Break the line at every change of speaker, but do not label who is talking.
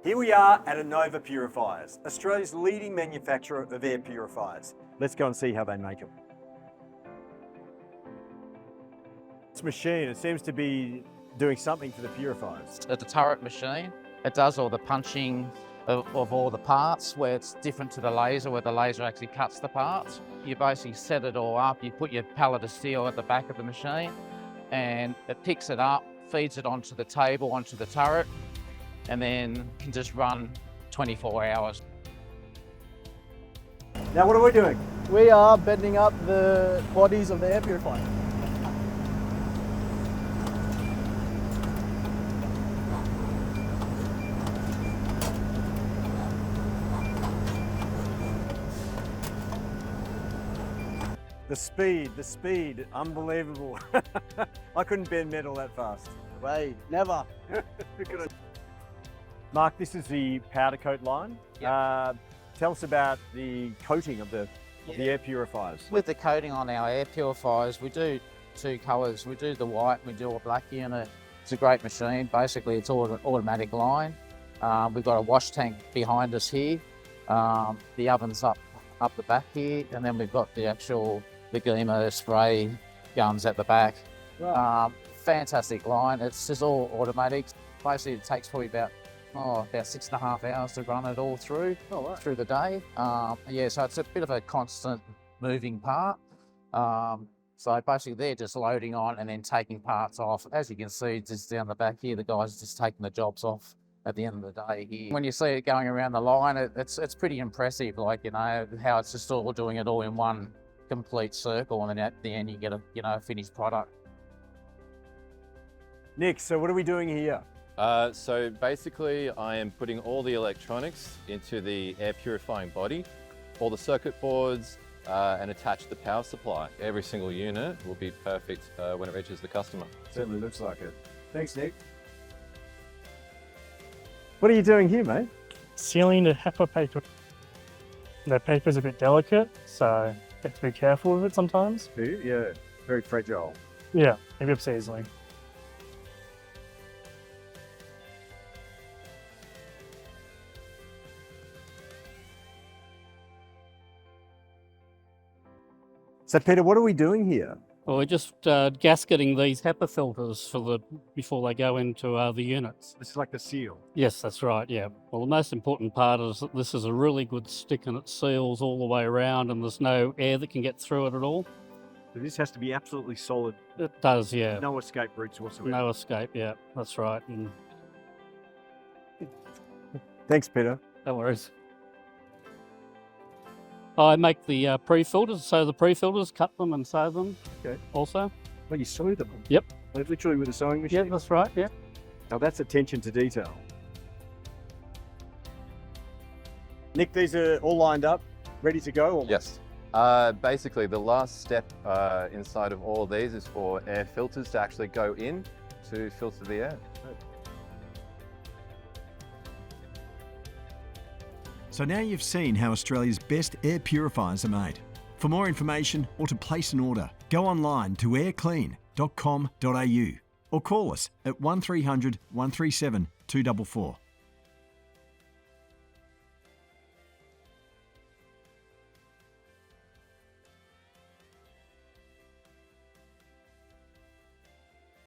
Here we are at INOVA Purifiers, Australia's leading manufacturer of air purifiers. Let's go and see how they make them. This machine, it seems to be doing something for the purifiers.
It's a turret machine. It does all the punching of all the parts, where it's different to the laser, where the laser actually cuts the parts. You basically set it all up, you put your pallet of steel at the back of the machine, and it picks it up, feeds it onto the table, onto the turret, and then can just run 24 hours.
Now what are we doing?
We are bending up the bodies of the air purifier.
The speed, unbelievable. I couldn't bend metal that fast.
Way, never.
Mark, this is the powder coat line.
Yep.
Tell us about the coating of the air purifiers.
With the coating on our air purifiers, we do two colours. We do the white and we do a black unit. It's a great machine. Basically, it's all an automatic line. We've got a wash tank behind us here. The oven's up the back here, and then we've got the Gema spray guns at the back.
Right.
Fantastic line. It's just all automatic. Basically, it takes probably about 6.5 hours to run it all through through the day. Yeah, so it's a bit of a constant moving part. So basically, they're just loading on and then taking parts off. As you can see, just down the back here, the guys are just taking the jobs off at the end of the day here. When you see it going around the line, it's pretty impressive. Like, you know, how it's just all doing it all in one complete circle, and then at the end you get a finished product.
Nick, so what are we doing here?
So basically I am putting all the electronics into the air purifying body, all the circuit boards, and attach the power supply. Every single unit will be perfect when it reaches the customer.
Certainly looks like it. Thanks, Nick. What are you doing here, mate?
Sealing the HEPA paper. The paper's a bit delicate, so you have to be careful with it sometimes.
Yeah, very fragile.
Yeah, it rips easily.
So Peter, what are we doing here?
Well, we're just gasketing these HEPA filters before they go into the units.
This is like the seal.
Yes, that's right, yeah. Well, the most important part is that this is a really good stick and it seals all the way around and there's no air that can get through it at all.
So this has to be absolutely solid.
It does, yeah.
No escape routes whatsoever.
No escape, yeah, that's right. And
Thanks, Peter.
no worries. I make the pre-filters, so the pre-filters, cut them and sew them.
Okay.
Also.
Well, you sew them?
Yep.
Like literally with a sewing machine?
Yeah, that's right, yeah.
Now that's attention to detail. Nick, these are all lined up, ready to go? Almost.
Yes. Basically the last step inside of all of these is for air filters to actually go in to filter the air.
So now you've seen how Australia's best air purifiers are made. For more information or to place an order, go online to airclean.com.au or call us at 1300 137 244.